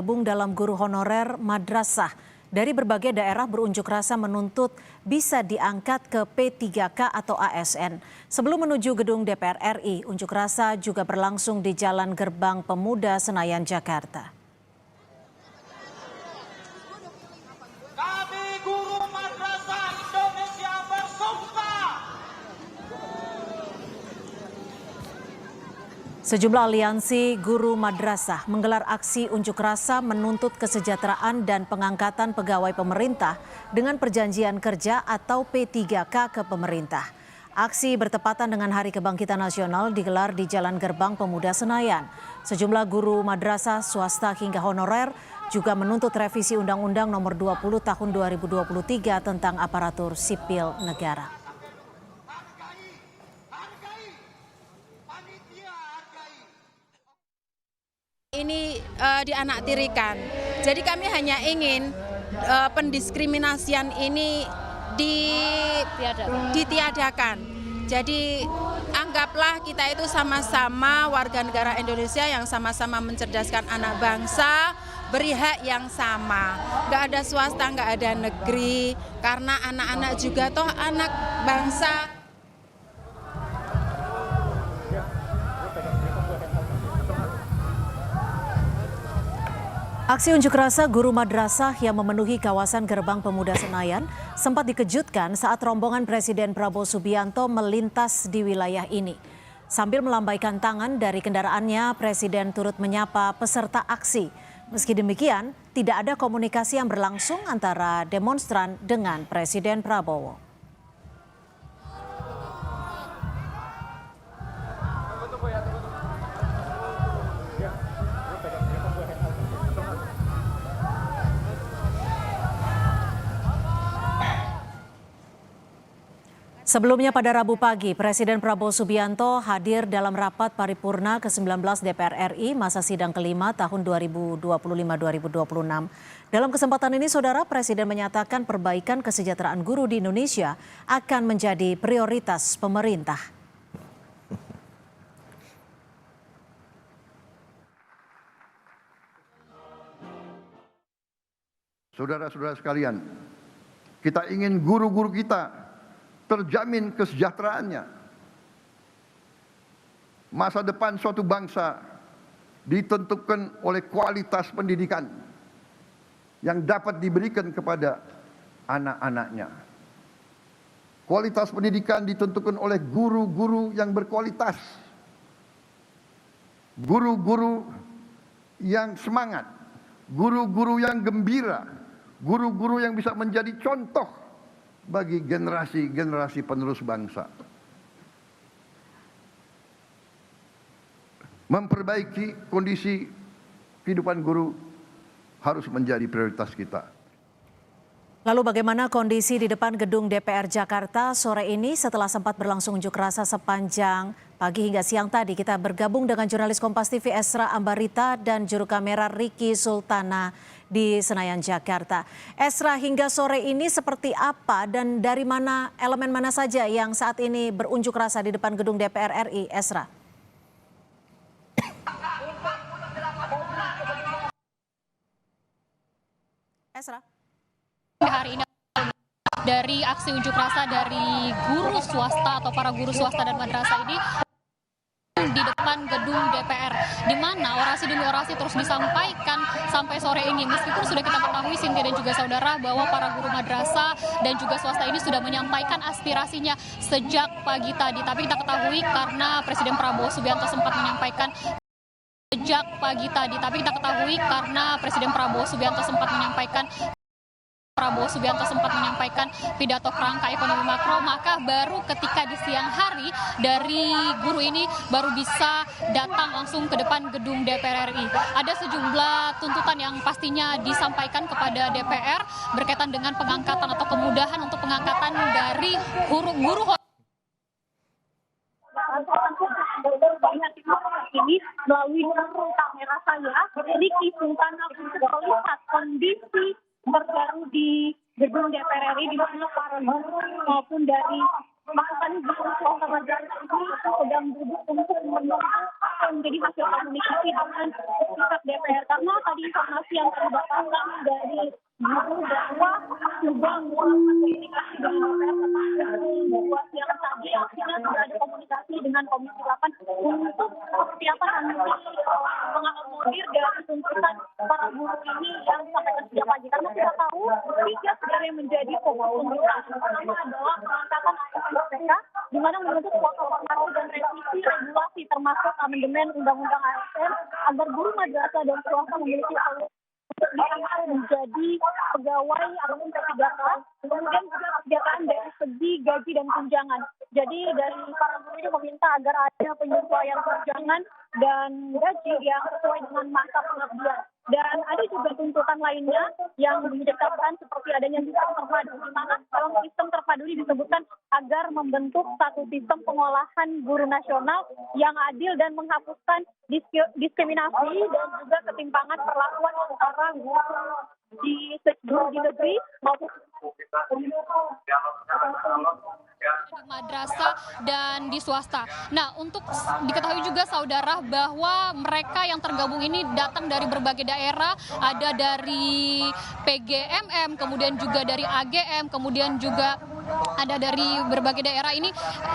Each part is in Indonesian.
Gabung dalam guru honorer madrasah dari berbagai daerah berunjuk rasa menuntut bisa diangkat ke P3K atau ASN. Sebelum menuju gedung DPR RI, unjuk rasa juga berlangsung di Jalan Gerbang Pemuda Senayan, Jakarta. Kami guru madrasah Indonesia bersumpah. Sejumlah aliansi guru madrasah menggelar aksi unjuk rasa menuntut kesejahteraan dan pengangkatan pegawai pemerintah dengan perjanjian kerja atau P3K ke pemerintah. Aksi bertepatan dengan Hari Kebangkitan Nasional digelar di Jalan Gerbang Pemuda Senayan. Sejumlah guru madrasah swasta hingga honorer juga menuntut revisi Undang-Undang Nomor 20 Tahun 2023 tentang aparatur sipil negara. Ini dianaktirikan. Jadi kami hanya ingin pendiskriminasian ini ditiadakan. Jadi anggaplah kita itu sama-sama warga negara Indonesia yang sama-sama mencerdaskan anak bangsa, beri hak yang sama. Nggak ada swasta, nggak ada negeri, karena anak-anak juga toh anak bangsa. Aksi unjuk rasa guru madrasah yang memenuhi kawasan Gerbang Pemuda Senayan sempat dikejutkan saat rombongan Presiden Prabowo Subianto melintas di wilayah ini. Sambil melambaikan tangan dari kendaraannya, Presiden turut menyapa peserta aksi. Meski demikian, tidak ada komunikasi yang berlangsung antara demonstran dengan Presiden Prabowo. Sebelumnya pada Rabu pagi, Presiden Prabowo Subianto hadir dalam rapat paripurna ke-19 DPR RI masa sidang kelima tahun 2025-2026. Dalam kesempatan ini, Saudara, Presiden menyatakan perbaikan kesejahteraan guru di Indonesia akan menjadi prioritas pemerintah. Saudara-saudara sekalian, kita ingin guru-guru kita terjamin kesejahteraannya. Masa depan suatu bangsa ditentukan oleh kualitas pendidikan yang dapat diberikan kepada anak-anaknya. Kualitas pendidikan ditentukan oleh guru-guru yang berkualitas, guru-guru yang semangat, guru-guru yang gembira, guru-guru yang bisa menjadi contoh bagi generasi-generasi penerus bangsa. Memperbaiki kondisi kehidupan guru harus menjadi prioritas kita. Lalu bagaimana kondisi di depan gedung DPR Jakarta sore ini setelah sempat berlangsung unjuk rasa sepanjang pagi hingga siang tadi? Kita bergabung dengan jurnalis Kompas TV Esra Ambarita dan juru kamera Ricky Sultana di Senayan, Jakarta. Esra, hingga sore ini seperti apa dan dari mana, elemen mana saja yang saat ini berunjuk rasa di depan gedung DPR RI, Esra? Esra? Hari ini dari aksi unjuk rasa dari guru swasta atau para guru swasta dan madrasah ini di depan gedung DPR, di mana orasi demi orasi terus disampaikan sampai sore ini. Meskipun sudah kita ketahui, Sinti dan juga saudara, bahwa para guru madrasah dan juga swasta ini sudah menyampaikan aspirasinya sejak pagi tadi. Tapi kita ketahui karena Presiden Prabowo Subianto sempat menyampaikan pidato kerangka ekonomi makro, maka baru ketika di siang hari dari guru ini baru bisa datang langsung ke depan gedung DPR RI. Ada sejumlah tuntutan yang pastinya disampaikan kepada DPR berkaitan dengan pengangkatan atau kemudahan untuk pengangkatan dari guru banyak ini melalui kamera saya. Ricky Sultana untuk melihat kondisi terbaru di gedung DPR RI, di mana para guru maupun dari mantan guru swasta madrasah ini sedang duduk untuk menunggu menjadi hasil komunikasi dengan pihak DPR. Karena tadi informasi yang terdapatkan dari guru bahwa sudah melakukan komunikasi dengan DPR tentang buat yang tadi akhirnya sudah ada komunikasi dengan Komisi 8 untuk seperti apa nanti mengakomodir dari tuntutan para guru ini yang disampaikan sejak pagi. Karena kita tahu tiga sebenarnya menjadi fokus tuntutan. Pertama adalah pengangkatan ASN KPK, di mana menuntut kuasa hukum dan revisi regulasi termasuk amandemen Undang-Undang ASN agar guru madrasah dan swasta memiliki diangkat menjadi pegawai ataupun P3K, kemudian juga kesejahteraan dari segi gaji dan tunjangan. Jadi dari para guru ini meminta agar ada penyesuaian tunjangan dan gaji yang sesuai dengan masa pengabdian. Dan ada juga tuntutan lainnya yang menyebutkan seperti adanya sistem terpadu, di mana dalam sistem terpadu ini disebutkan agar membentuk satu sistem pengolahan guru nasional yang adil dan menghapuskan diskriminasi dan juga ketimpangan perlakuan antara guru di negeri maupun di madrasah dan di swasta. Nah, untuk diketahui juga saudara bahwa mereka yang tergabung ini datang dari berbagai daerah, ada dari PGMM, kemudian juga dari AGM, kemudian juga ada dari berbagai daerah ini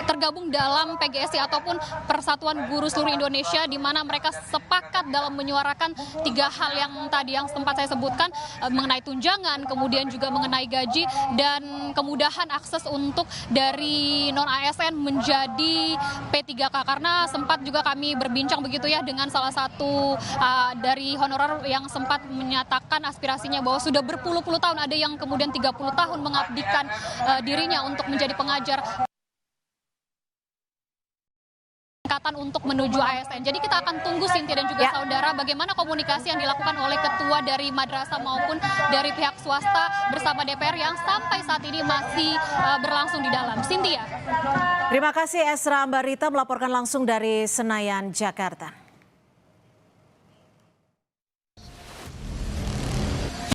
tergabung dalam PGSI ataupun Persatuan Guru Seluruh Indonesia, di mana mereka sepakat dalam menyuarakan tiga hal yang tadi yang sempat saya sebutkan, mengenai tunjangan, kemudian juga mengenai gaji, dan kemudahan akses untuk dari non-ASN menjadi P3K. Karena sempat juga kami berbincang begitu ya dengan salah satu dari honorer yang sempat menyatakan aspirasinya bahwa sudah berpuluh-puluh tahun, ada yang kemudian 30 tahun mengabdikan dirinya untuk menjadi pengajar untuk menuju ASN. Jadi kita akan tunggu Cynthia dan juga saudara bagaimana komunikasi yang dilakukan oleh ketua dari madrasah maupun dari pihak swasta bersama DPR yang sampai saat ini masih berlangsung di dalam. Cynthia. Terima kasih Esra Ambarita melaporkan langsung dari Senayan, Jakarta.